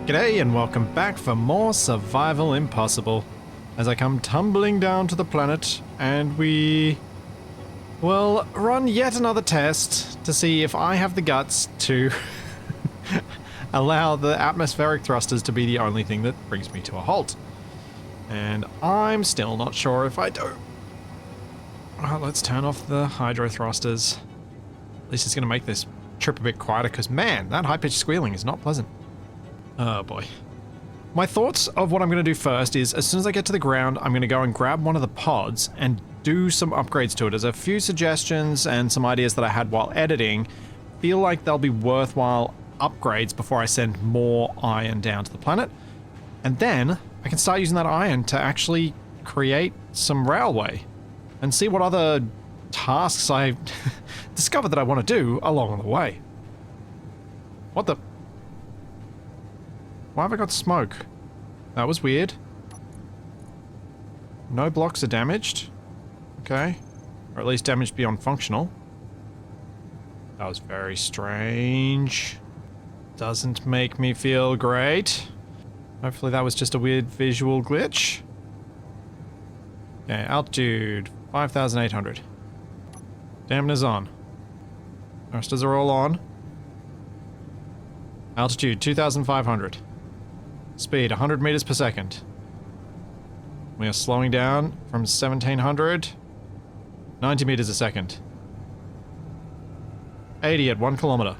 G'day and welcome back for more Survival Impossible. As I come tumbling down to the planet and we will run yet another test to see if I have the guts to allow the atmospheric thrusters to be the only thing that brings me to a halt. And I'm still not sure if I do. Alright, let's turn off the hydro thrusters. At least it's going to make this trip a bit quieter because man, that high-pitched squealing is not pleasant. Oh boy. My thoughts of what I'm going to do first is, as soon as I get to the ground, I'm going to go and grab one of the pods and do some upgrades to it. There's a few suggestions and some ideas that I had while editing. Feel like they'll be worthwhile upgrades before I send more iron down to the planet. And then I can start using that iron to actually create some railway and see what other tasks I discover that I want to do along the way. What the... Why have I got smoke? That was weird. No blocks are damaged. Okay. Or at least damaged beyond functional. That was very strange. Doesn't make me feel great. Hopefully that was just a weird visual glitch. Okay, altitude 5,800. Dampeners on. Thrusters are all on. Altitude 2,500. Speed 100 meters per second. We are slowing down from 1700. 90 meters a second. 80 at 1 kilometer.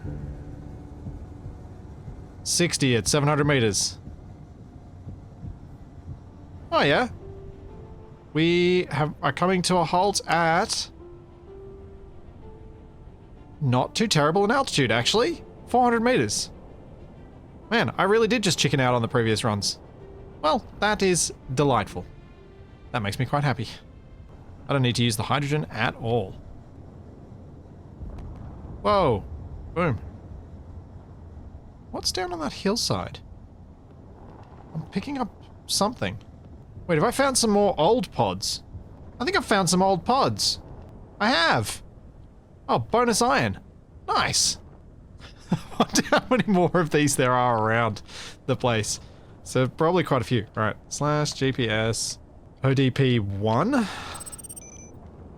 60 at 700 meters. Oh yeah. We are coming to a halt at... not too terrible an altitude, actually. 400 meters. Man, I really did just chicken out on the previous runs. Well, that is delightful. That makes me quite happy. I don't need to use the hydrogen at all. Whoa. Boom. What's down on that hillside? I'm picking up something. Wait, have I found some more old pods? I think I've found some old pods. I have. Oh, bonus iron. Nice. I wonder how many more of these there are around the place. So probably quite a few. Alright, /GPS ODP1.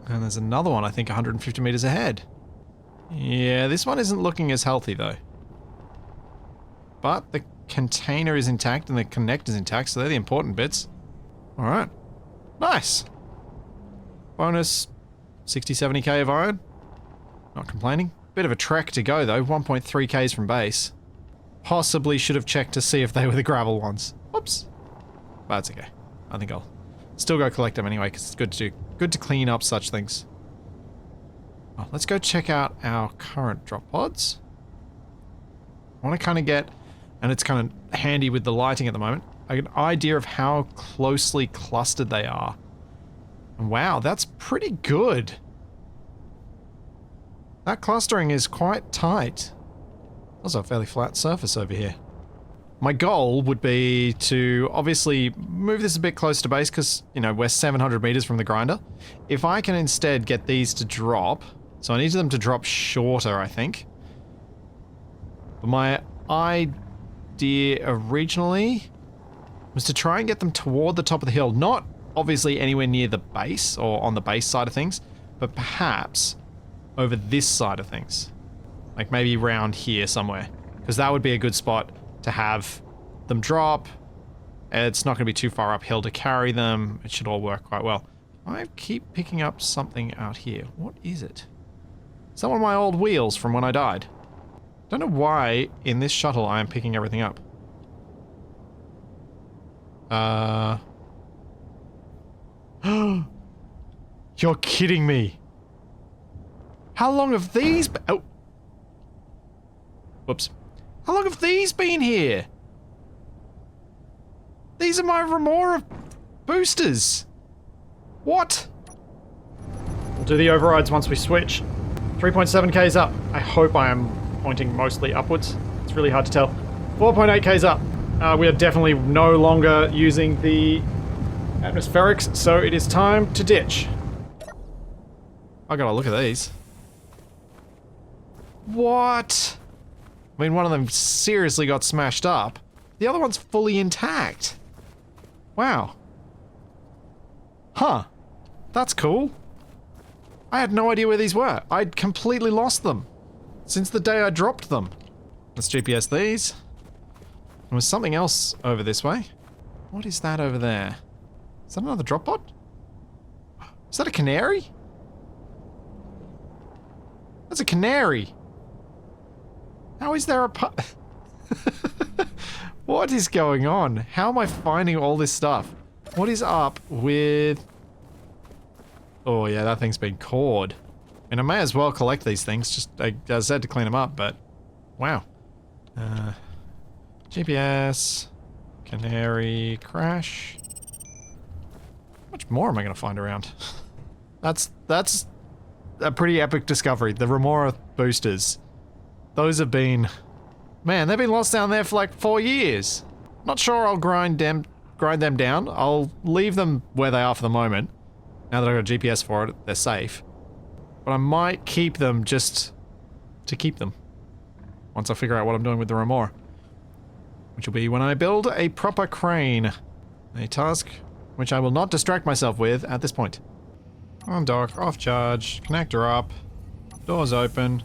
And there's another one, I think 150 meters ahead. Yeah, this one isn't looking as healthy though. But the container is intact and the connector's intact, so they're the important bits. Alright. Nice. Bonus 60-70k of iron. Not complaining. Bit of a trek to go though, 1.3 k's from base. Possibly should have checked to see if they were the gravel ones. Whoops. But it's okay. I think I'll still go collect them anyway, because it's good to clean up such things. Oh, let's go check out our current drop pods. I want to kind of get, and it's kind of handy with the lighting at the moment, an idea of how closely clustered they are. And wow, that's pretty good. That clustering is quite tight. Also a fairly flat surface over here. My goal would be to obviously move this a bit closer to base because, you know, we're 700 meters from the grinder. If I can instead get these to drop, so I need them to drop shorter, I think. But my idea originally was to try and get them toward the top of the hill. Not obviously anywhere near the base or on the base side of things, but perhaps over this side of things. Like maybe around here somewhere. Because that would be a good spot to have them drop. It's not going to be too far uphill to carry them. It should all work quite well. I keep picking up something out here. What is it? Is that one of my old wheels from when I died? Don't know why in this shuttle I am picking everything up. You're kidding me. How long have these been? Oh. Whoops. How long have these been here? These are my Remora boosters. What? We'll do the overrides once we switch. 3.7 k's up. I hope I am pointing mostly upwards. It's really hard to tell. 4.8 k's up. We are definitely no longer using the atmospherics, so it is time to ditch. I gotta look at these. What? I mean, one of them seriously got smashed up. The other one's fully intact. Wow. Huh. That's cool. I had no idea where these were. I'd completely lost them since the day I dropped them. Let's GPS these. There was something else over this way. What is that over there? Is that another drop pod? Is that a canary? That's a canary. How is there a What is going on? How am I finding all this stuff? What is up with... Oh yeah, that thing's been cored. And I may as well collect these things, just as I said, to clean them up, but... Wow. GPS... Canary... Crash... How much more am I gonna find around? That's a pretty epic discovery. The Remora boosters. Those have been... Man, they've been lost down there for like 4 years. Not sure I'll grind them down. I'll leave them where they are for the moment. Now that I've got a GPS for it, they're safe. But I might keep them just to keep them. Once I figure out what I'm doing with the Remora. Which will be when I build a proper crane. A task which I will not distract myself with at this point. On dock, off charge, connector up, doors open.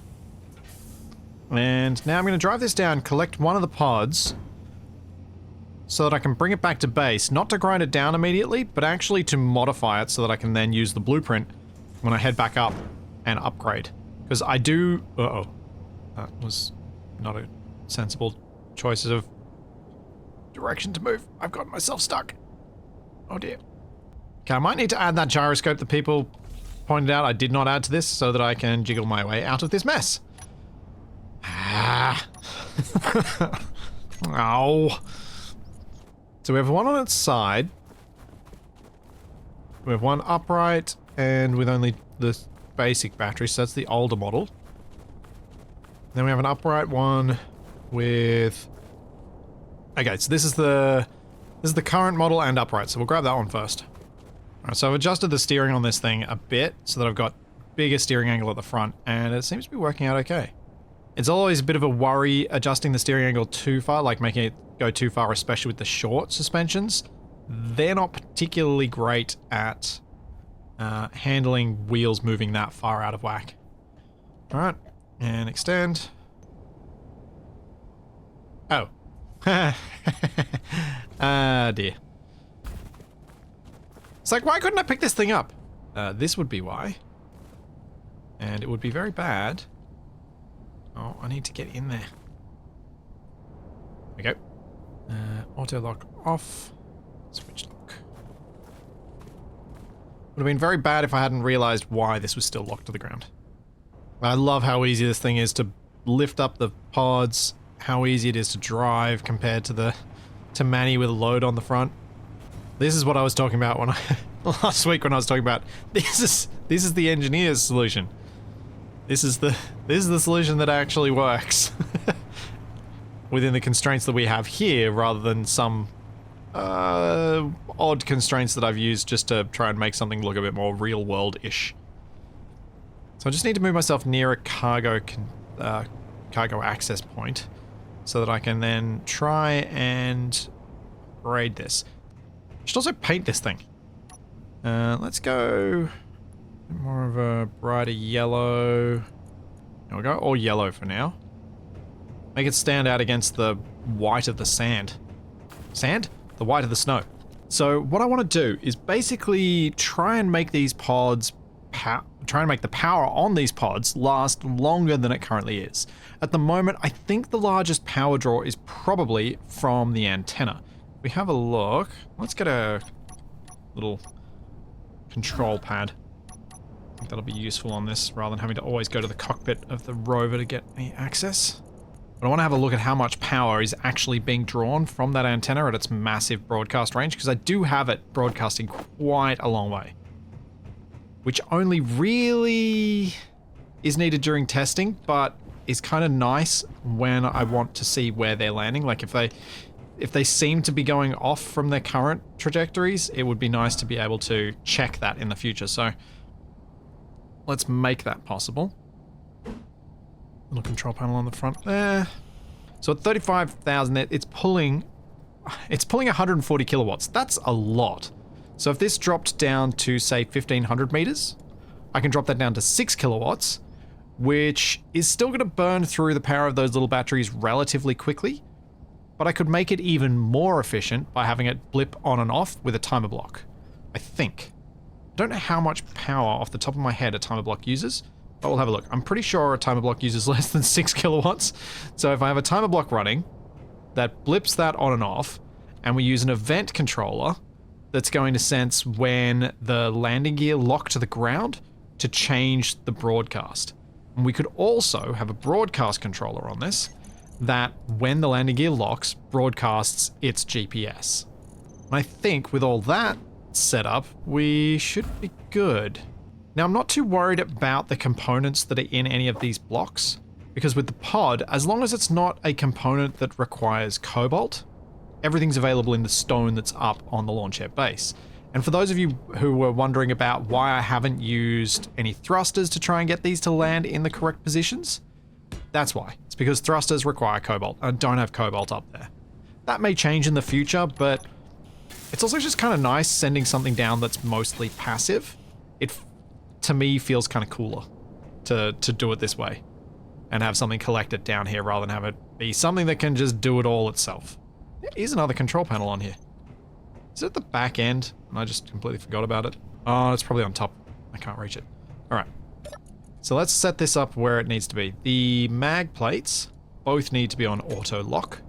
And now I'm going to drive this down, collect one of the pods, so that I can bring it back to base, not to grind it down immediately, but actually to modify it so that I can then use the blueprint when I head back up and upgrade. Because I do... Uh-oh. That was not a sensible choice of direction to move. I've gotten myself stuck. Oh dear. Okay, I might need to add that gyroscope that people pointed out I did not add to this so that I can jiggle my way out of this mess. Ah. Ow. So we have one on its side. We have one upright and with only the basic battery, so that's the older model. Then we have an upright one with... Okay, so this is the current model and upright, so we'll grab that one first. Alright, so I've adjusted the steering on this thing a bit so that I've got bigger steering angle at the front, and it seems to be working out okay. It's always a bit of a worry adjusting the steering angle too far, like making it go too far, especially with the short suspensions. They're not particularly great at handling wheels moving that far out of whack. Alright, and extend. Oh. Ah, dear. It's like, why couldn't I pick this thing up? This would be why. And it would be very bad. Oh, I need to get in there. There we go. Auto lock off. Switch lock. Would have been very bad if I hadn't realized why this was still locked to the ground. I love how easy this thing is to lift up the pods, how easy it is to drive compared to Manny with a load on the front. This is what I was talking about when last week when I was talking about this is the engineer's solution. This is the solution that actually works within the constraints that we have here, rather than some odd constraints that I've used just to try and make something look a bit more real world-ish. So I just need to move myself near a cargo access point so that I can then try and raid this. I should also paint this thing. Let's go more of a brighter yellow. There we go, or yellow for now. Make it stand out against the white of the sand. Sand? The white of the snow. So what I want to do is basically try and make these pods, try and make the power on these pods last longer than it currently is. At the moment, I think the largest power draw is probably from the antenna. If we have a look, let's get a little control pad. I think that'll be useful on this, rather than having to always go to the cockpit of the rover to get any access. But I want to have a look at how much power is actually being drawn from that antenna at its massive broadcast range, because I do have it broadcasting quite a long way. Which only really is needed during testing, but is kind of nice when I want to see where they're landing. Like if they seem to be going off from their current trajectories, it would be nice to be able to check that in the future. So let's make that possible. Little control panel on the front there. So at 35,000, it's pulling it's pulling 140 kilowatts. That's a lot. So if this dropped down to, say, 1500 meters, I can drop that down to 6 kilowatts, which is still going to burn through the power of those little batteries relatively quickly, but I could make it even more efficient by having it blip on and off with a timer block, I think. I don't know how much power off the top of my head a timer block uses, but we'll have a look. I'm pretty sure a timer block uses less than 6 kilowatts, so if I have a timer block running that blips that on and off, and we use an event controller that's going to sense when the landing gear lock to the ground to change the broadcast. And we could also have a broadcast controller on this that, when the landing gear locks, broadcasts its GPS. And I think with all that set up, we should be good. Now, I'm not too worried about the components that are in any of these blocks, because with the pod, as long as it's not a component that requires cobalt, everything's available in the stone that's up on the launch air base. And for those of you who were wondering about why I haven't used any thrusters to try and get these to land in the correct positions, that's why. It's because thrusters require cobalt and don't have cobalt up there. That may change in the future, but it's also just kind of nice sending something down that's mostly passive. It, to me, feels kind of cooler to do it this way and have something collect it down here rather than have it be something that can just do it all itself. There is another control panel on here. Is it at the back end? And I just completely forgot about it. Oh, it's probably on top. I can't reach it. All right. So let's set this up where it needs to be. The mag plates both need to be on auto lock.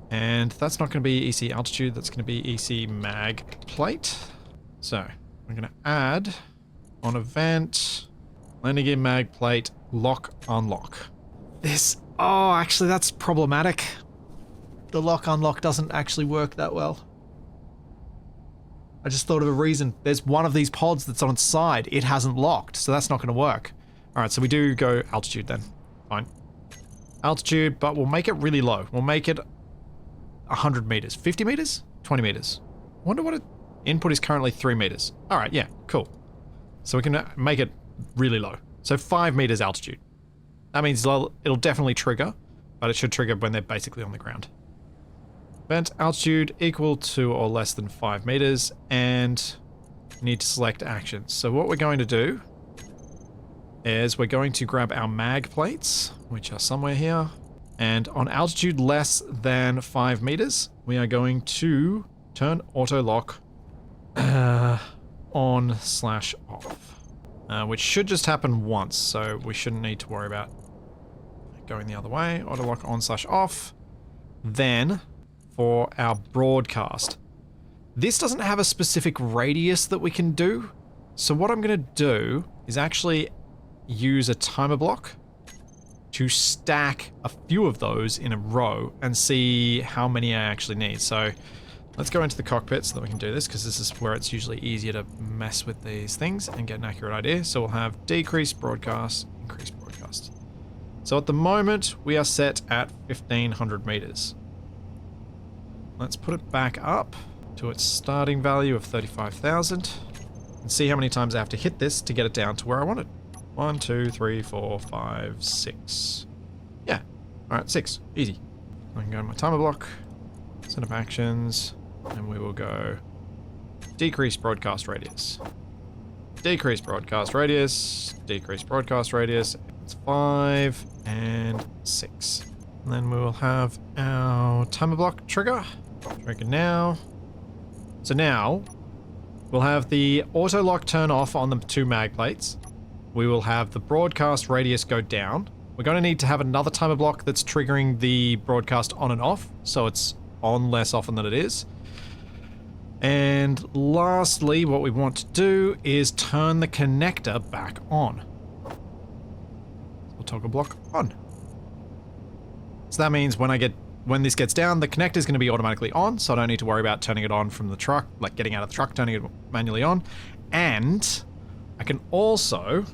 And that's not going to be EC altitude. That's going to be EC mag plate. So we're going to add on event, landing gear mag plate, lock, unlock. This, oh, actually that's problematic. The lock unlock doesn't actually work that well. I just thought of a reason. There's one of these pods that's on its side. It hasn't locked, so that's not going to work. All right, so we do go altitude then. Fine. Altitude, but we'll make it really low. We'll make it 100 meters. 50 meters? 20 meters. I wonder what it... Input is currently 3 meters. All right, yeah, cool. So we can make it really low. So 5 meters altitude. That means it'll definitely trigger, but it should trigger when they're basically on the ground. Vent altitude equal to or less than 5 meters, and need to select actions. So what we're going to do is we're going to grab our mag plates, which are somewhere here, and on altitude less than 5 meters, we are going to turn auto lock on/off, which should just happen once, so we shouldn't need to worry about going the other way. Auto lock on/off. Then for our broadcast, this doesn't have a specific radius that we can do, so what I'm going to do is actually use a timer block to stack a few of those in a row and see how many I actually need. So let's go into the cockpit so that we can do this, because this is where it's usually easier to mess with these things and get an accurate idea. So we'll have decrease broadcast, increase broadcast. So at the moment we are set at 1500 meters. Let's put it back up to its starting value of 35,000 and see how many times I have to hit this to get it down to where I want it. 1, 2, 3, 4, 5, 6. Yeah. Alright, 6. Easy. I can go to my timer block, set up actions, and we will go decrease broadcast radius. Decrease broadcast radius, decrease broadcast radius. It's 5 and 6. And then we will have our timer block trigger. Trigger now. So now we'll have the auto lock turn off on the 2 mag plates. We will have the broadcast radius go down. We're going to need to have another timer block that's triggering the broadcast on and off, so it's on less often than it is. And lastly, what we want to do is turn the connector back on. So we'll toggle block on. So that means when this gets down, the connector is going to be automatically on, so I don't need to worry about turning it on from the truck, like getting out of the truck, turning it manually on. And I can also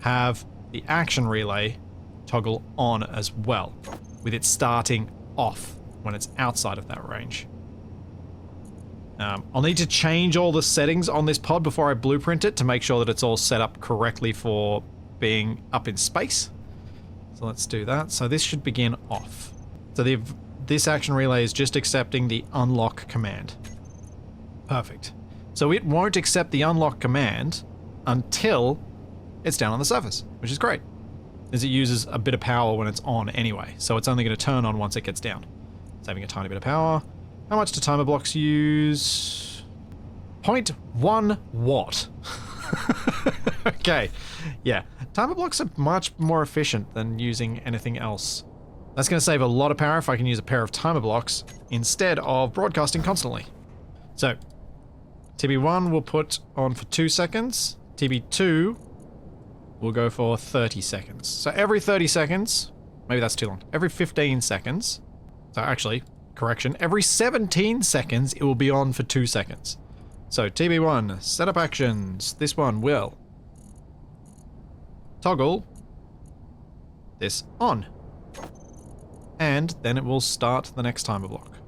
have the action relay toggle on as well, with it starting off when it's outside of that range. I'll need to change all the settings on this pod before I blueprint it to make sure that it's all set up correctly for being up in space. So let's do that. So this should begin off. So the this action relay is just accepting the unlock command. Perfect. So it won't accept the unlock command until it's down on the surface, which is great, as it uses a bit of power when it's on anyway, so it's only going to turn on once it gets down, saving a tiny bit of power. How much do timer blocks use? 0.1 watt. Okay, yeah. Timer blocks are much more efficient than using anything else. That's going to save a lot of power if I can use a pair of timer blocks instead of broadcasting constantly. So, TB1 we'll put on for 2 seconds. TB2 will go for 30 seconds. So every 30 seconds, maybe that's too long, every 15 seconds, so actually, correction, every 17 seconds it will be on for 2 seconds. So TB1, setup actions, this one will toggle this on. And then it will start the next timer block.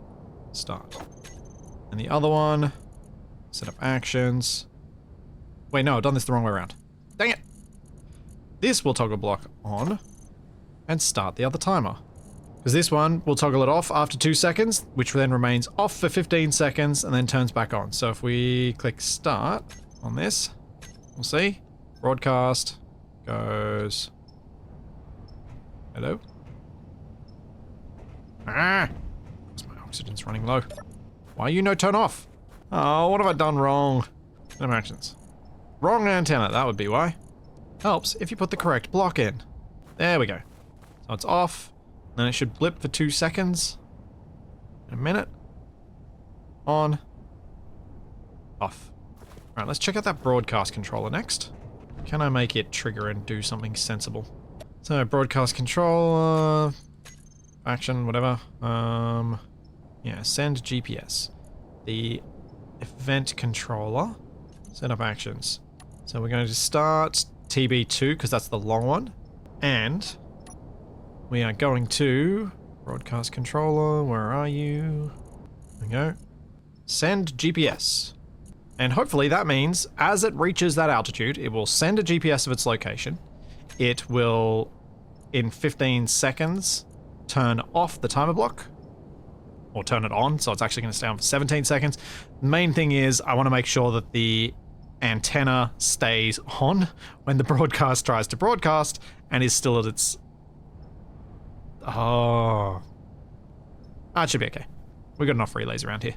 Start. And the other one, set up actions. Wait, no, I've done this the wrong way around. Dang it! This will toggle block on and start the other timer. Because this one will toggle it off after 2 seconds, which then remains off for 15 seconds and then turns back on. So if we click start on this, we'll see. Broadcast goes... Hello? Ah! Because my oxygen's running low. Why are you no turn off? Oh, what have I done wrong? No actions. Wrong antenna, that would be why. Helps if you put the correct block in. There we go. So it's off, then it should blip for 2 seconds. In a minute. On. Off. Alright, let's check out that broadcast controller next. Can I make it trigger and do something sensible? So, broadcast controller... action, whatever. Yeah, send GPS. The event controller. Set up actions. So we're going to start TB2, because that's the long one. And we are going to broadcast controller, where are you? There we go. Send GPS. And hopefully that means as it reaches that altitude, it will send a GPS of its location. It will, in 15 seconds, turn off the timer block. Or turn it on, so it's actually going to stay on for 17 seconds. The main thing is I want to make sure that the antenna stays on when the broadcast tries to broadcast and is still at its... Oh. It should be okay. We've got enough relays around here.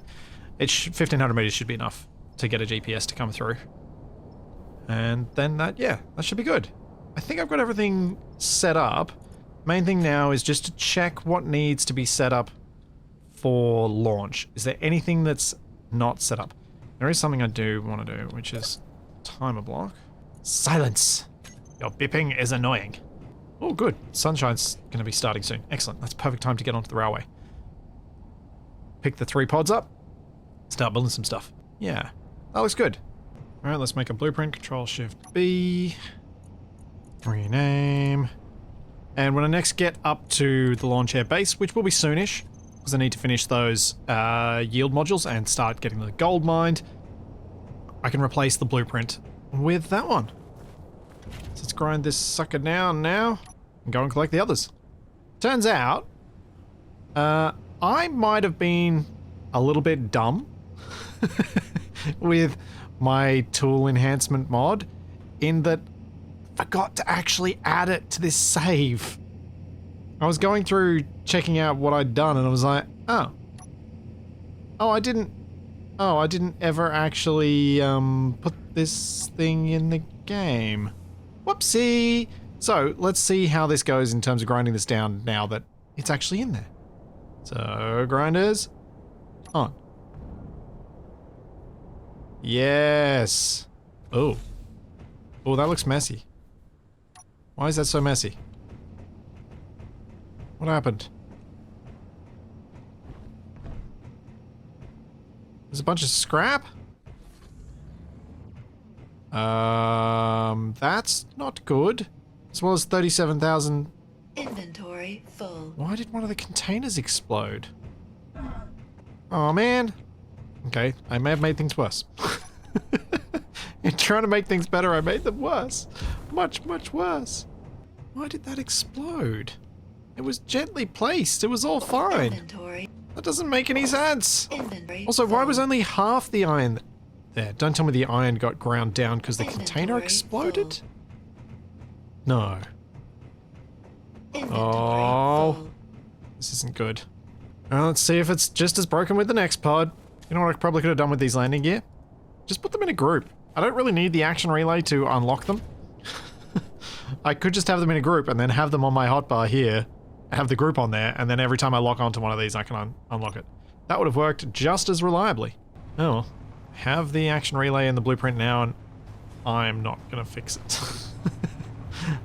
1,500 meters should be enough to get a GPS to come through. And then that should be good. I think I've got everything set up. Main thing now is just to check what needs to be set up for launch. Is there anything that's not set up? There is something I do want to do, which is timer block. Silence! Your beeping is annoying. Oh, good. Sunshine's going to be starting soon. Excellent. That's perfect time to get onto the railway. Pick the 3 pods up. Start building some stuff. Yeah, that looks good. Alright, let's make a blueprint. Control-Shift-B. Rename. And when I next get up to the launch air base, which will be soonish, because I need to finish those yield modules and start getting the gold mined, I can replace the blueprint with that one. So let's grind this sucker down now and go and collect the others. Turns out, I might have been a little bit dumb with my tool enhancement mod in that I forgot to actually add it to this save. I was going through checking out what I'd done and I was like, oh, I didn't ever actually put this thing in the game. Whoopsie! So let's see how this goes in terms of grinding this down now that it's actually in there. So grinders on. Yes. Oh, that looks messy. Why is that so messy? What happened? There's a bunch of scrap? That's not good. As well as 37,000... Inventory full. Why did one of the containers explode? Oh man. Okay, I may have made things worse. In trying to make things better, I made them worse. Much, much worse. Why did that explode? It was gently placed. It was all fine. Inventory. That doesn't make any sense. Inventory. Also, why was full. only half the iron there? Don't tell me the iron got ground down because the container Inventory exploded? full. No. Inventory Oh. full. This isn't good. Well, let's see if it's just as broken with the next pod. You know what I probably could have done with these landing gear? Just put them in a group. I don't really need the action relay to unlock them. I could just have them in a group and then have them on my hotbar here, have the group on there, and then every time I lock onto one of these I can unlock it. That would have worked just as reliably. Oh, well. Have the action relay in the blueprint now and I'm not gonna fix it.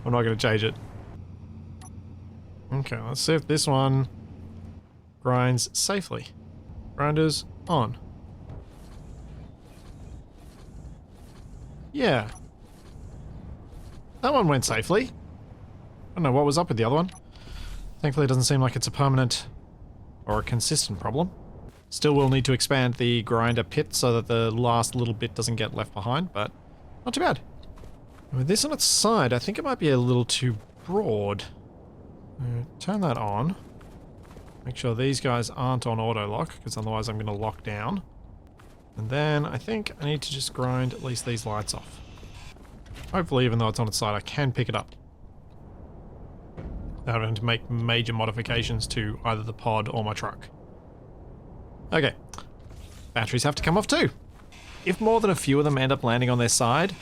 I'm not gonna change it. Okay, let's see if this one grinds safely. Grinders on. Yeah. That one went safely. I don't know what was up with the other one. Thankfully it doesn't seem like it's a permanent or a consistent problem. Still will need to expand the grinder pit so that the last little bit doesn't get left behind, but not too bad. With this on its side, I think it might be a little too broad. Turn that on. Make sure these guys aren't on auto lock, because otherwise I'm going to lock down. And then I think I need to just grind at least these lights off. Hopefully, even though it's on its side, I can pick it up. Without having to make major modifications to either the pod or my truck. Okay. Batteries have to come off too. If more than a few of them end up landing on their side,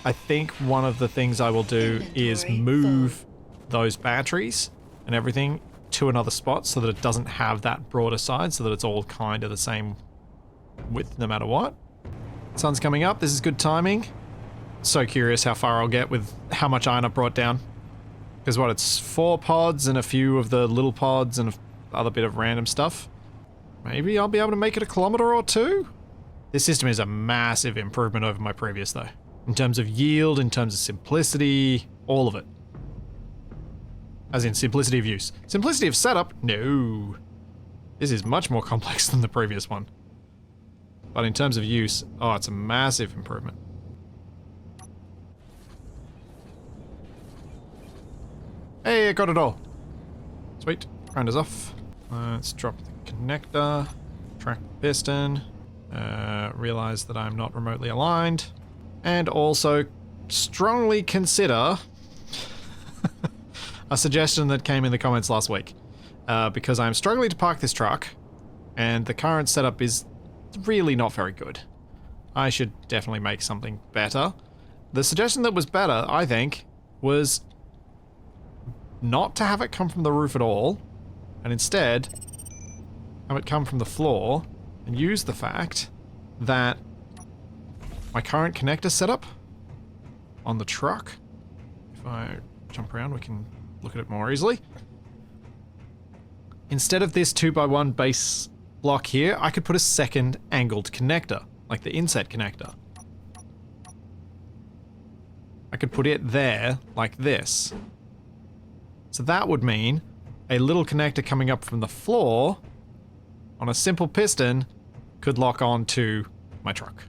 I think one of the things I will do is move those batteries and everything to another spot so that it doesn't have that broader side, so that it's all kind of the same width no matter what. Sun's coming up. This is good timing. So curious how far I'll get with how much iron I've brought down. Because what, it's 4 pods and a few of the little pods and other bit of random stuff. Maybe I'll be able to make it a kilometer or 2? This system is a massive improvement over my previous though. In terms of yield, in terms of simplicity, all of it. As in simplicity of use. Simplicity of setup? No. This is much more complex than the previous one. But in terms of use, oh, it's a massive improvement. Hey, I got it all. Sweet. Grinder's off. Let's drop the connector. Track the piston. Realize that I'm not remotely aligned. And also strongly consider a suggestion that came in the comments last week. Because I'm struggling to park this truck, and the current setup is really not very good. I should definitely make something better. The suggestion that was better, I think, was not to have it come from the roof at all, and instead have it come from the floor, and use the fact that my current connector setup on the truck, if I jump around we can look at it more easily. Instead of this 2x1 base block here, I could put a second angled connector, like the inset connector. I could put it there, like this. So that would mean a little connector coming up from the floor on a simple piston could lock on to my truck.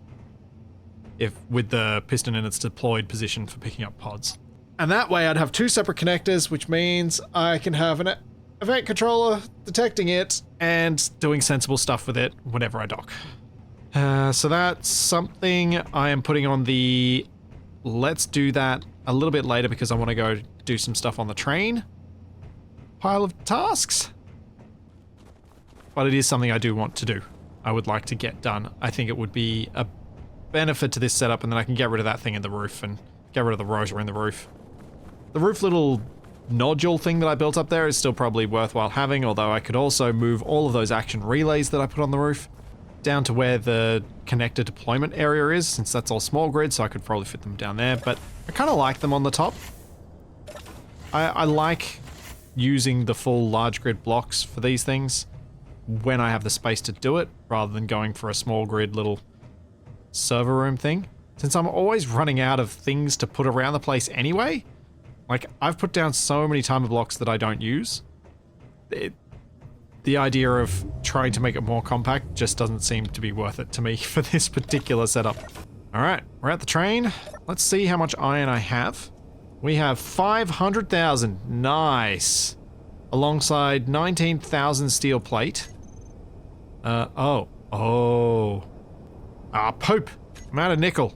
If with the piston in its deployed position for picking up pods. And that way I'd have 2 separate connectors, which means I can have an event controller detecting it and doing sensible stuff with it whenever I dock. So that's something I am putting on the let's do that a little bit later because I want to go do some stuff on the train pile of tasks. But it is something I do want to do. I would like to get done. I think it would be a benefit to this setup, and then I can get rid of that thing in the roof and get rid of the rotor in the roof. The roof little nodule thing that I built up there is still probably worthwhile having, although I could also move all of those action relays that I put on the roof down to where the connector deployment area is, since that's all small grid, so I could probably fit them down there, but I kind of like them on the top. I like using the full large grid blocks for these things when I have the space to do it, rather than going for a small grid little server room thing. Since I'm always running out of things to put around the place anyway, like I've put down so many timer blocks that I don't use. The idea of trying to make it more compact just doesn't seem to be worth it to me for this particular setup. Alright, we're at the train. Let's see how much iron I have. We have 500,000. Nice. alongside 19,000 steel plate. Oh. Ah, poop. I'm out of nickel.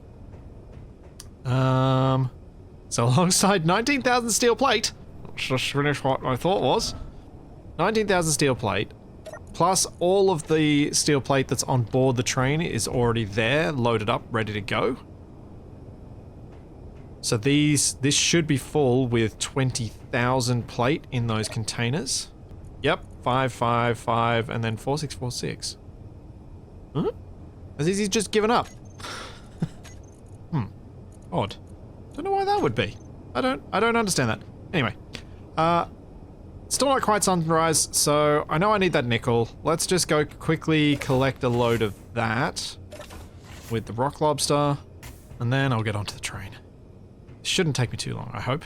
So alongside 19,000 steel plate, let's just finish what my thought was. 19,000 steel plate, plus all of the steel plate that's on board the train is already there, loaded up, ready to go. So this should be full with 20,000 plate in those containers. Yep, 555 and then 4646. Huh? Has he just given up? Odd. Don't know why that would be. I don't understand that. Anyway, still not quite sunrise, so I know I need that nickel. Let's just go quickly collect a load of that with the rock lobster, and then I'll get onto the train. It shouldn't take me too long, I hope.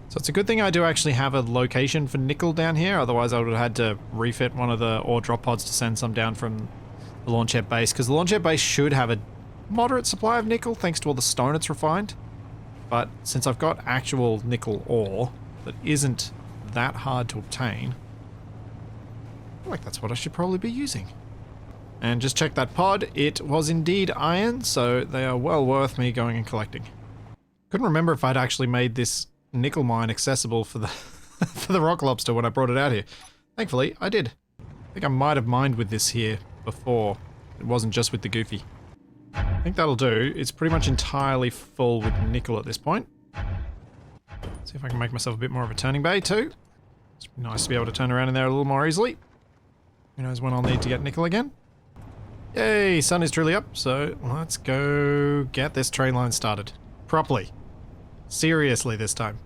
So it's a good thing I do actually have a location for nickel down here, otherwise I would have had to refit one of the ore drop pods to send some down from the launchette base, because the launchette base should have a moderate supply of nickel thanks to all the stone it's refined. But since I've got actual nickel ore that isn't that hard to obtain, I feel like that's what I should probably be using. And just check that pod, it was indeed iron, so they are well worth me going and collecting. Couldn't remember if I'd actually made this nickel mine accessible for the for the rock lobster when I brought it out here. Thankfully, I did. I think I might have mined with this here before. It wasn't just with the goofy. I think that'll do. It's pretty much entirely full with nickel at this point. See if I can make myself a bit more of a turning bay too. It's nice to be able to turn around in there a little more easily. Who knows when I'll need to get nickel again. Yay, sun is truly up, so let's go get this train line started. Properly. Seriously this time.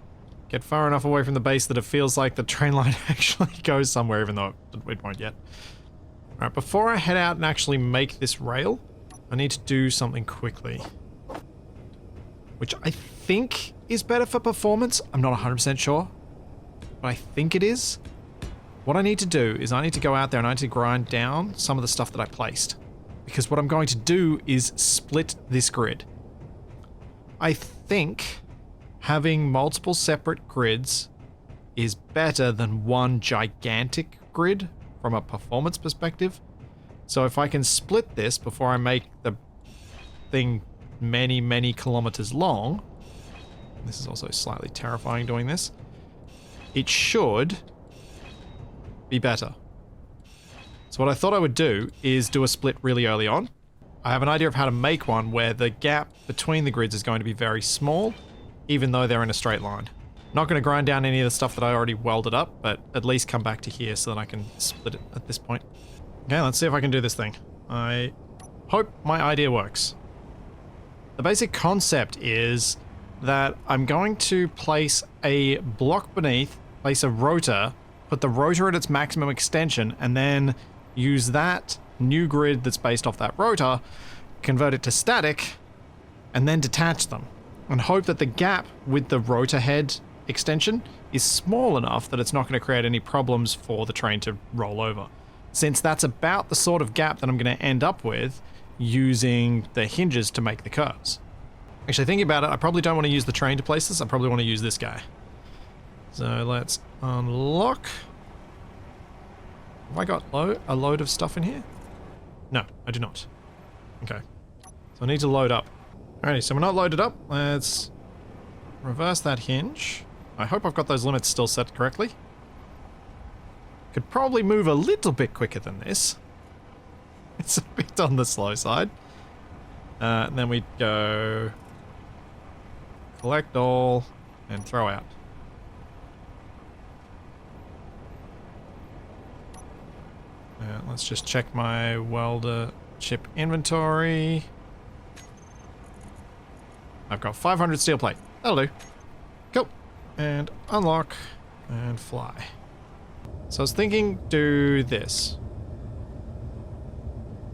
Get far enough away from the base that it feels like the train line actually goes somewhere, even though it won't yet. Alright, before I head out and actually make this rail, I need to do something quickly. Which I think is better for performance. I'm not 100% sure. But I think it is. What I need to do is I need to go out there and I need to grind down some of the stuff that I placed. Because what I'm going to do is split this grid. I think having multiple separate grids is better than one gigantic grid from a performance perspective. So if I can split this before I make the thing many, many kilometers long, this is also slightly terrifying doing this, it should be better. So what I thought I would do is do a split really early on. I have an idea of how to make one where the gap between the grids is going to be very small, even though they're in a straight line. Not going to grind down any of the stuff that I already welded up, but at least come back to here so that I can split it at this point. Okay, let's see if I can do this thing. I hope my idea works. The basic concept is that I'm going to place a block beneath, place a rotor, put the rotor at its maximum extension, and then use that new grid that's based off that rotor, convert it to static, and then detach them. And hope that the gap with the rotor head extension is small enough that it's not going to create any problems for the train to roll over. Since that's about the sort of gap that I'm going to end up with using the hinges to make the curves. Actually, thinking about it, I probably don't want to use the train to place this. I probably want to use this guy. So let's unlock. Have I got a load of stuff in here? No, I do not. Okay. So I need to load up. Alrighty, so we're not loaded up. Let's reverse that hinge. I hope I've got those limits still set correctly. Could probably move a little bit quicker than this. It's a bit on the slow side. And then we go collect all and throw out. Let's just check my welder chip inventory. I've got 500 steel plate. That'll do. Cool. And unlock and fly. So I was thinking do this.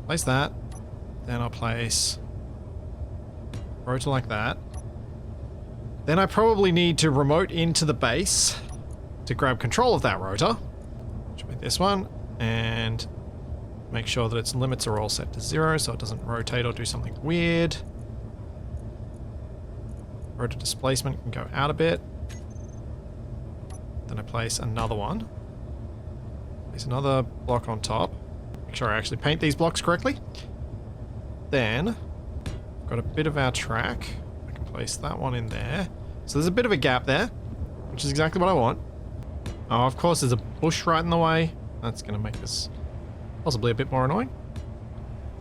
Place that. Then I'll place rotor like that. Then I probably need to remote into the base to grab control of that rotor. Which will be this one. And make sure that its limits are all set to 0 so it doesn't rotate or do something weird. Rotor displacement can go out a bit. The Then I place another one. Place another block on top. Make sure I actually paint these blocks correctly. Then, I've got a bit of our track. I can place that one in there. So there's a bit of a gap there, which is exactly what I want. Oh, of course, there's a bush right in the way. That's going to make this possibly a bit more annoying.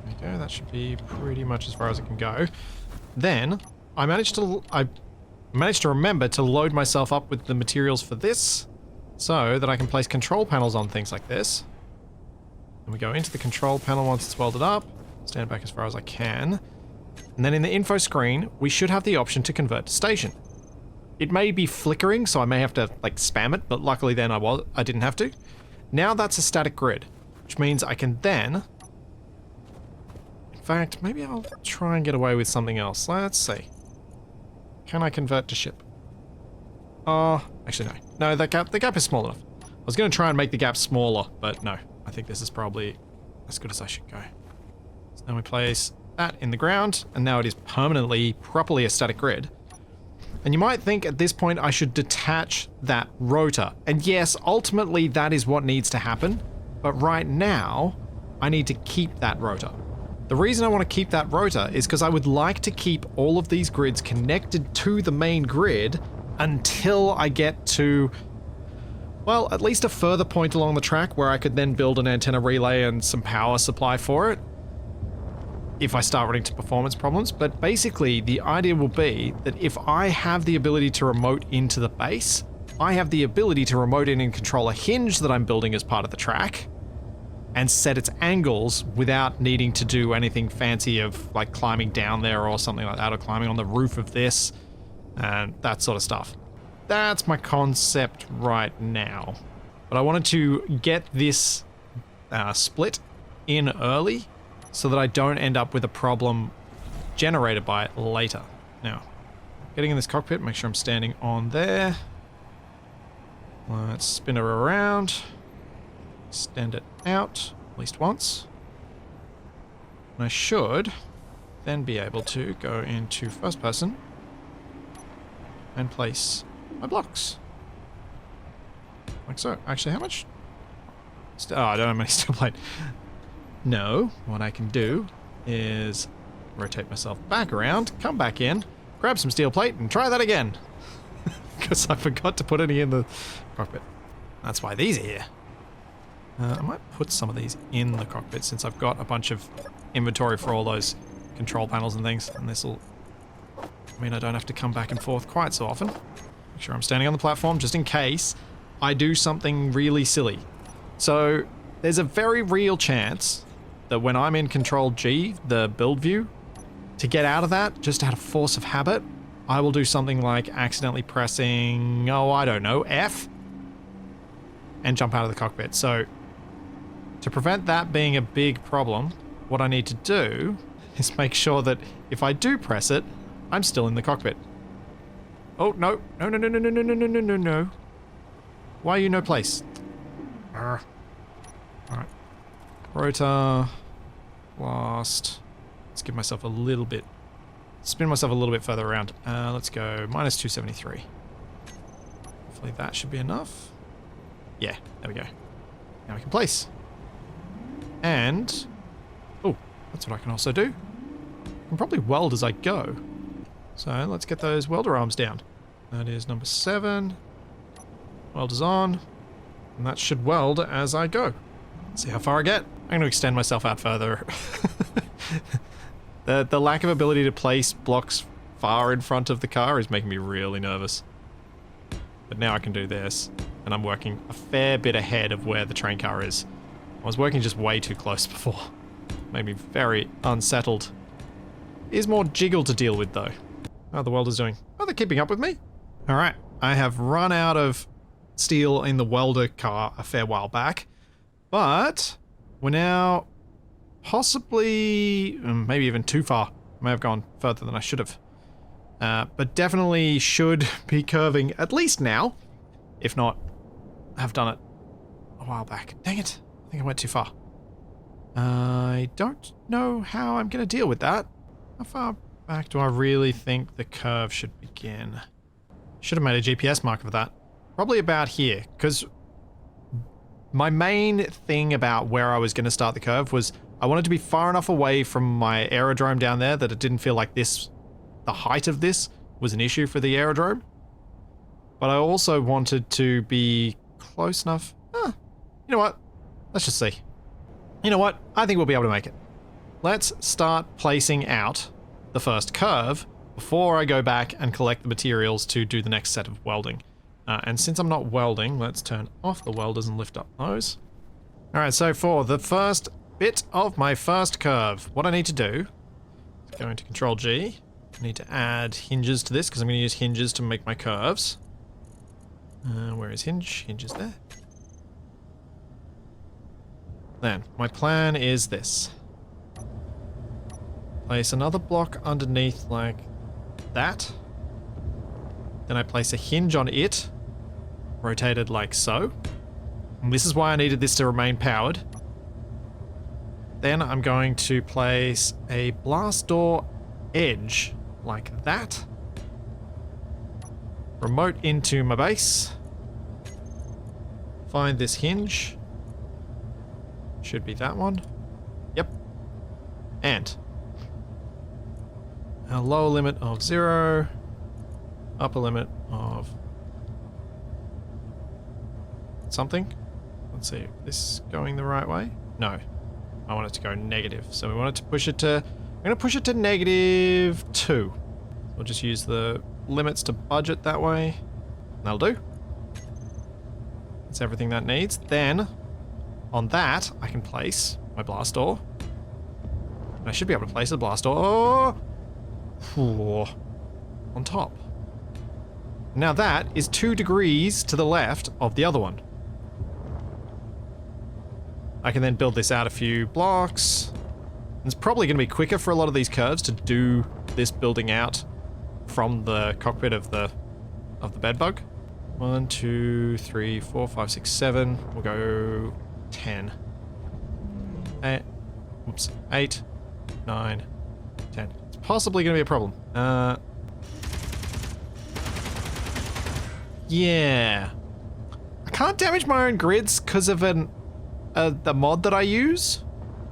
There we go. That should be pretty much as far as it can go. Then, I managed to remember to load myself up with the materials for this so that I can place control panels on things like this. And we go into the control panel once it's welded up, stand back as far as I can, and then in the info screen, we should have the option to convert to station. It may be flickering, so I may have to like spam it, but luckily then I didn't have to. Now that's a static grid, which means I can then... In fact, maybe I'll try and get away with something else. Let's see. Can I convert to ship? Oh, actually no. No, the gap is small enough. I was going to try and make the gap smaller, but no. I think this is probably as good as I should go. So now we place that in the ground, and now it is permanently, properly a static grid. And you might think at this point I should detach that rotor. And yes, ultimately that is what needs to happen. But right now, I need to keep that rotor. The reason I want to keep that rotor is because I would like to keep all of these grids connected to the main grid until I get to, well, at least a further point along the track where I could then build an antenna relay and some power supply for it if I start running into performance problems. But basically, the idea will be that if I have the ability to remote into the base, I have the ability to remote in and control a hinge that I'm building as part of the track and set its angles without needing to do anything fancy of like climbing down there or something like that, or climbing on the roof of this and that sort of stuff. That's my concept right now. But I wanted to get this split in early so that I don't end up with a problem generated by it later. Now, getting in this cockpit, make sure I'm standing on there. Let's spin it around. Extend it out at least once. And I should then be able to go into first person and place my blocks. Like so. Actually, how much? Oh, I don't have many steel plate. No, what I can do is rotate myself back around, come back in, grab some steel plate, and try that again. Because I forgot to put any in the cockpit. That's why these are here. I might put some of these in the cockpit since I've got a bunch of inventory for all those control panels and things, and this will mean I don't have to come back and forth quite so often. Make sure I'm standing on the platform just in case I do something really silly. So there's a very real chance that when I'm in Control G, the build view, to get out of that, just out of force of habit, I will do something like accidentally pressing, oh, I don't know, F, and jump out of the cockpit. So to prevent that being a big problem, what I need to do is make sure that if I do press it, I'm still in the cockpit. Oh, no. No, no, no, no, no, no, no, no, no, no, no. Why are you no place? Alright. Rotor. Blast. Let's give myself a little bit... Spin myself a little bit further around. Let's go minus 273. Hopefully that should be enough. Yeah, there we go. Now we can place. And... Oh, that's what I can also do. I can probably weld as I go. So let's get those welder arms down. That is number 7. Welders on. And that should weld as I go. Let's see how far I get. I'm going to extend myself out further. The lack of ability to place blocks far in front of the car is making me really nervous. But now I can do this. And I'm working a fair bit ahead of where the train car is. I was working just way too close before. Made me very unsettled. Is more jiggle to deal with though. How are the welders doing? Oh, they're keeping up with me. Alright, I have run out of steel in the welder car a fair while back. But we're now possibly, maybe even too far. I may have gone further than I should have. But definitely should be curving at least now. If not, have done it a while back. Dang it. I think I went too far. I don't know how I'm going to deal with that. How far back do I really think the curve should begin? Should have made a GPS marker for that. Probably about here, because my main thing about where I was going to start the curve was I wanted to be far enough away from my aerodrome down there that it didn't feel like this, the height of this, was an issue for the aerodrome. But I also wanted to be close enough. You know what? Let's just see. You know what? I think we'll be able to make it. Let's start placing out the first curve before I go back and collect the materials to do the next set of welding. And since I'm not welding, let's turn off the welders and lift up those. Alright, so for the first bit of my first curve, what I need to do is go into Control G. I need to add hinges to this because I'm going to use hinges to make my curves. Where is Hinge? Hinge is there. Then, my plan is this. Place another block underneath like that. Then I place a hinge on it, rotated like so. And this is why I needed this to remain powered. Then I'm going to place a blast door edge like that. Remote into my base. Find this hinge. Should be that one. Yep. And a lower limit of 0. Upper limit of something. Let's see, this is going the right way? No. I want it to go negative. So we want it to push it to... I'm going to push it to -2. So we'll just use the limits to budget that way. That'll do. That's everything that needs. Then, on that, I can place my blast door. I should be able to place the blast door on top. Now that is 2 degrees to the left of the other one. I can then build this out a few blocks. It's probably going to be quicker for a lot of these curves to do this building out from the cockpit of the bedbug. 1, 2, 3, 4, 5, 6, 7. We'll go 10. 8, 9, 10. It's possibly going to be a problem. Yeah. I can't damage my own grids because of the mod that I use.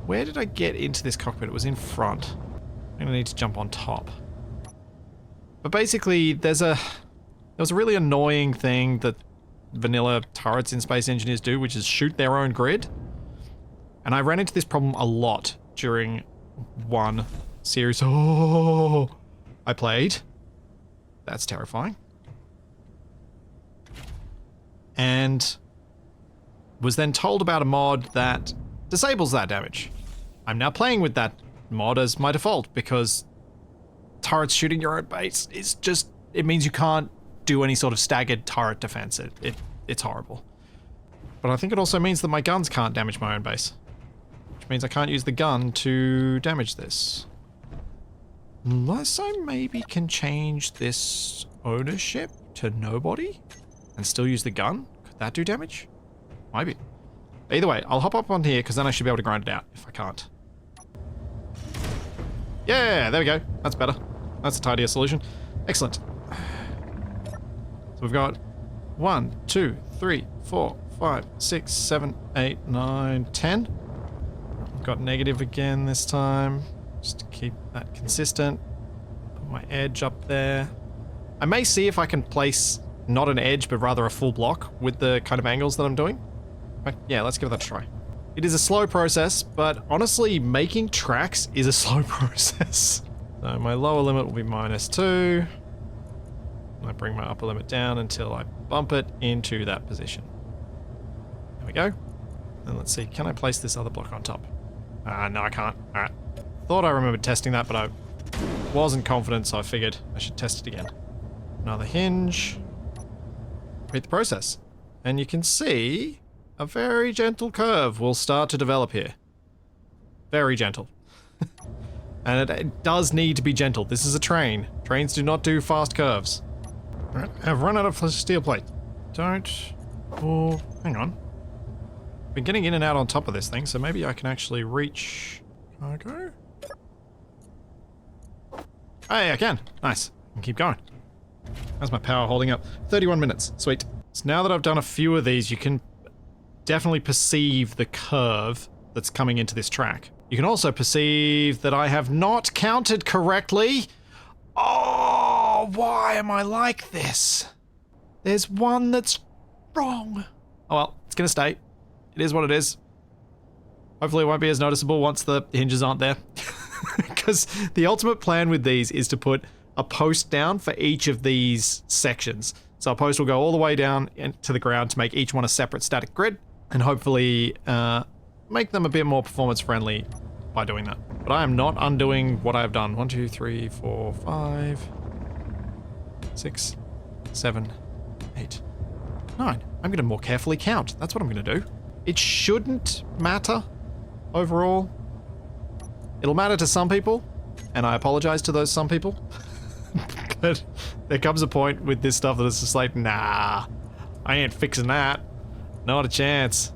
Where did I get into this cockpit? It was in front. I'm going to need to jump on top. But basically, there was a really annoying thing that vanilla turrets in Space Engineers do, which is shoot their own grid. And I ran into this problem a lot during one series I played. That's terrifying. And was then told about a mod that disables that damage. I'm now playing with that mod as my default because turrets shooting your own base is just, it means you can't do any sort of staggered turret defense. It's horrible. But I think it also means that my guns can't damage my own base, which means I can't use the gun to damage this. Unless I maybe can change this ownership to nobody and still use the gun. Could that do damage? Maybe. Either way, I'll hop up on here because then I should be able to grind it out if I can't. Yeah, there we go. That's better. That's a tidier solution. Excellent. So we've got 1, 2, 3, 4, 5, 6, 7, 8, 9, 10. We've got negative again this time. Just to keep that consistent. Put my edge up there. I may see if I can place not an edge, but rather a full block with the kind of angles that I'm doing. But yeah, let's give that a try. It is a slow process, but honestly, making tracks is a slow process. So my lower limit will be -2. I bring my upper limit down until I bump it into that position. There we go. And let's see, can I place this other block on top? No, I can't. Alright. Thought I remembered testing that, but I wasn't confident, so I figured I should test it again. Another hinge. Repeat the process. And you can see a very gentle curve will start to develop here. Very gentle. And it does need to be gentle. This is a train. Trains do not do fast curves. Alright, I've run out of steel plate. Don't... Oh, hang on. I've been getting in and out on top of this thing, so maybe I can actually reach cargo? Hey, I can. Nice. I can keep going. How's my power holding up? 31 minutes. Sweet. So now that I've done a few of these, you can definitely perceive the curve that's coming into this track. You can also perceive that I have not counted correctly. Oh, why am I like this? There's one that's wrong. Oh well, it's gonna stay. It is what it is. Hopefully it won't be as noticeable once the hinges aren't there. Because the ultimate plan with these is to put a post down for each of these sections. So a post will go all the way down to the ground to make each one a separate static grid, and hopefully make them a bit more performance friendly by doing that. But I am not undoing what I have done. 1, 2, 3, 4, 5, 6, 7, 8, 9. I'm going to more carefully count. That's what I'm going to do. It shouldn't matter overall. It'll matter to some people, and I apologize to those some people. But there comes a point with this stuff that it's just like, nah, I ain't fixing that. Not a chance.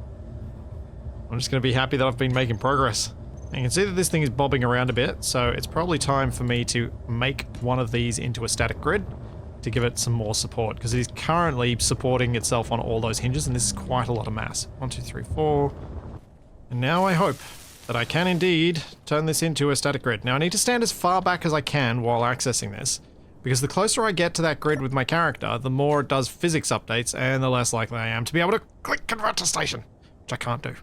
I'm just going to be happy that I've been making progress. And you can see that this thing is bobbing around a bit, so it's probably time for me to make one of these into a static grid to give it some more support, because it is currently supporting itself on all those hinges, and this is quite a lot of mass. 1, 2, 3, 4. And now I hope that I can indeed turn this into a static grid. Now I need to stand as far back as I can while accessing this, because the closer I get to that grid with my character, the more it does physics updates, and the less likely I am to be able to click convert to station, which I can't do.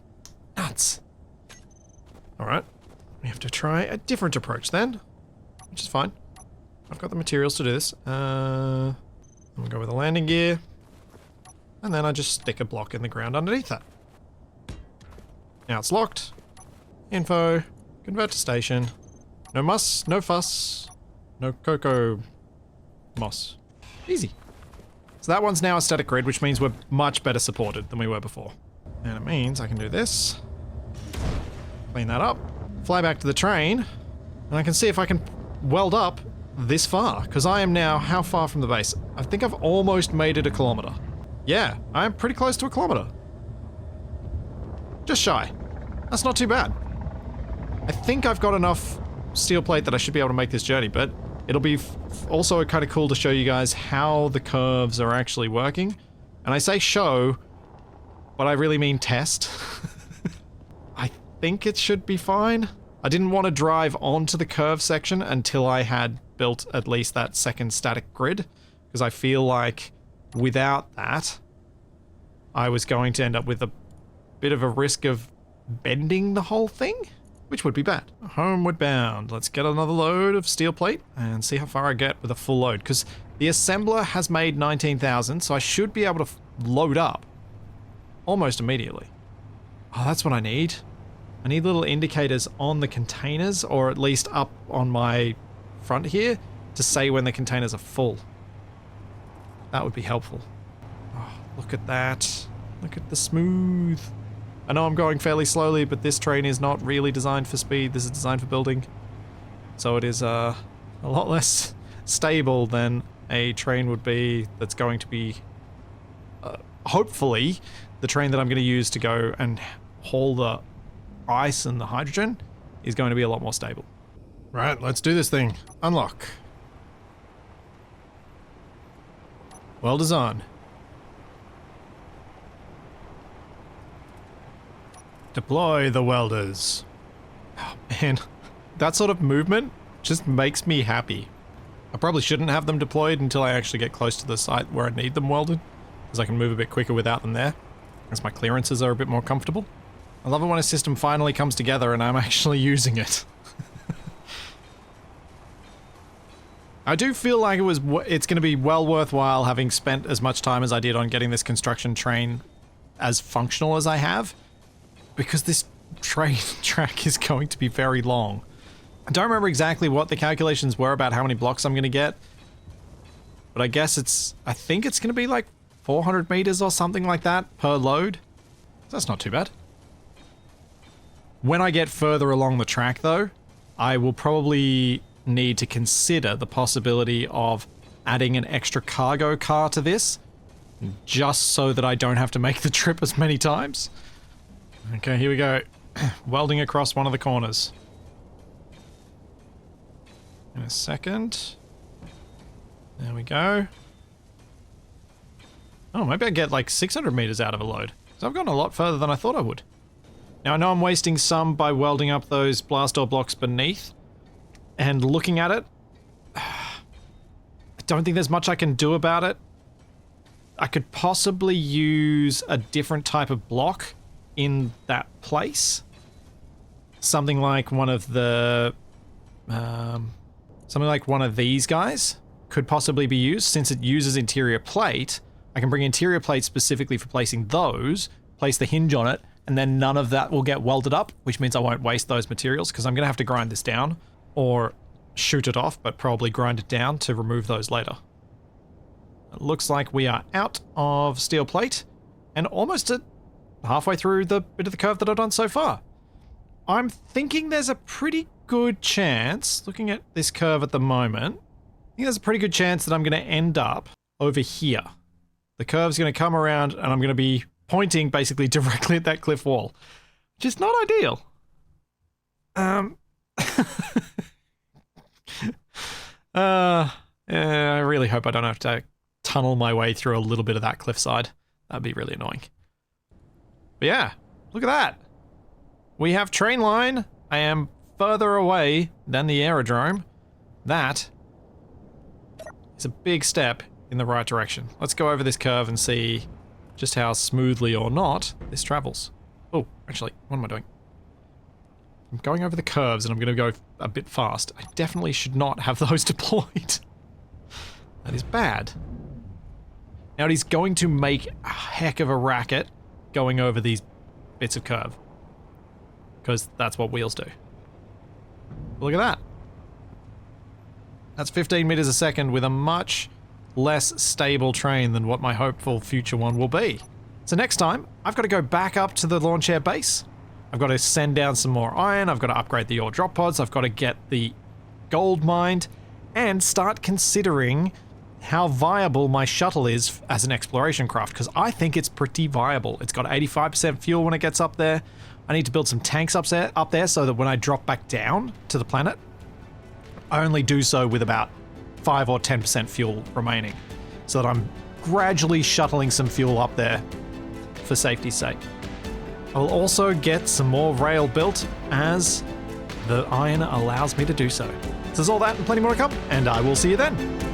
Nuts. Alright, we have to try a different approach then, which is fine. I've got the materials to do this. I'm gonna go with a landing gear, and then I just stick a block in the ground underneath that. Now it's locked. Info, convert to station. No muss, no fuss, no cocoa moss. Easy. So that one's now a static grid, which means we're much better supported than we were before. And it means I can do this. Clean that up. Fly back to the train. And I can see if I can weld up this far. Because I am now how far from the base? I think I've almost made it a kilometer. Yeah, I'm pretty close to a kilometer. Just shy. That's not too bad. I think I've got enough steel plate that I should be able to make this journey, but it'll be also kind of cool to show you guys how the curves are actually working. And I say show, but I really mean test. I think it should be fine. I didn't want to drive onto the curve section until I had built at least that second static grid, because I feel like without that, I was going to end up with a bit of a risk of bending the whole thing, which would be bad. Homeward bound. Let's get another load of steel plate and see how far I get with a full load, because the assembler has made 19,000, so I should be able to load up almost immediately. Oh, that's what I need. I need little indicators on the containers, or at least up on my front here, to say when the containers are full. That would be helpful. Oh, look at that. Look at the smooth. I know I'm going fairly slowly, but this train is not really designed for speed. This is designed for building. So it is a lot less stable than a train would be that's going to be, hopefully, the train that I'm going to use to go and haul the ice and the hydrogen is going to be a lot more stable. Right, let's do this thing. Unlock. Welders on. Deploy the welders. Oh, man, that sort of movement just makes me happy. I probably shouldn't have them deployed until I actually get close to the site where I need them welded, because I can move a bit quicker without them there, as my clearances are a bit more comfortable. I love it when a system finally comes together and I'm actually using it. I do feel like it's going to be well worthwhile having spent as much time as I did on getting this construction train as functional as I have, because this train track is going to be very long. I don't remember exactly what the calculations were about how many blocks I'm going to get, but I guess I think it's going to be like 400 meters or something like that per load. That's not too bad. When I get further along the track though, I will probably need to consider the possibility of adding an extra cargo car to this, just so that I don't have to make the trip as many times. Okay, here we go. Welding across one of the corners. In a second. There we go. Oh, maybe I get like 600 meters out of a load. So I've gone a lot further than I thought I would. Now I know I'm wasting some by welding up those blast door blocks beneath. And looking at it, I don't think there's much I can do about it. I could possibly use a different type of block in that place. Something like one of the... something like one of these guys could possibly be used. Since it uses interior plate, I can bring interior plate specifically for placing those, place the hinge on it, and then none of that will get welded up, which means I won't waste those materials because I'm going to have to grind this down or shoot it off, but probably grind it down to remove those later. It looks like we are out of steel plate and almost at halfway through the bit of the curve that I've done so far. I'm thinking there's a pretty good chance, looking at this curve at the moment, I think there's a pretty good chance that I'm going to end up over here. The curve's going to come around and I'm going to be pointing basically directly at that cliff wall, which is not ideal. I really hope I don't have to tunnel my way through a little bit of that cliffside. That'd be really annoying. But yeah, look at that. We have train line. I am further away than the aerodrome. That is a big step in the right direction. Let's go over this curve and see just how smoothly or not this travels. Oh, actually, what am I doing? I'm going over the curves and I'm going to go a bit fast. I definitely should not have those deployed. That is bad. Now it is going to make a heck of a racket going over these bits of curve. Because that's what wheels do. Look at that. That's 15 meters a second with a much less stable train than what my hopeful future one will be. So next time, I've got to go back up to the launch air base. I've got to send down some more iron. I've got to upgrade the ore drop pods. I've got to get the gold mined and start considering how viable my shuttle is as an exploration craft, because I think it's pretty viable. It's got 85% fuel when it gets up there. I need to build some tanks up there so that when I drop back down to the planet, I only do so with about 5 or 10% fuel remaining, so that I'm gradually shuttling some fuel up there for safety's sake. I'll also get some more rail built as the iron allows me to do so. So there's all that and plenty more to come, and I will see you then.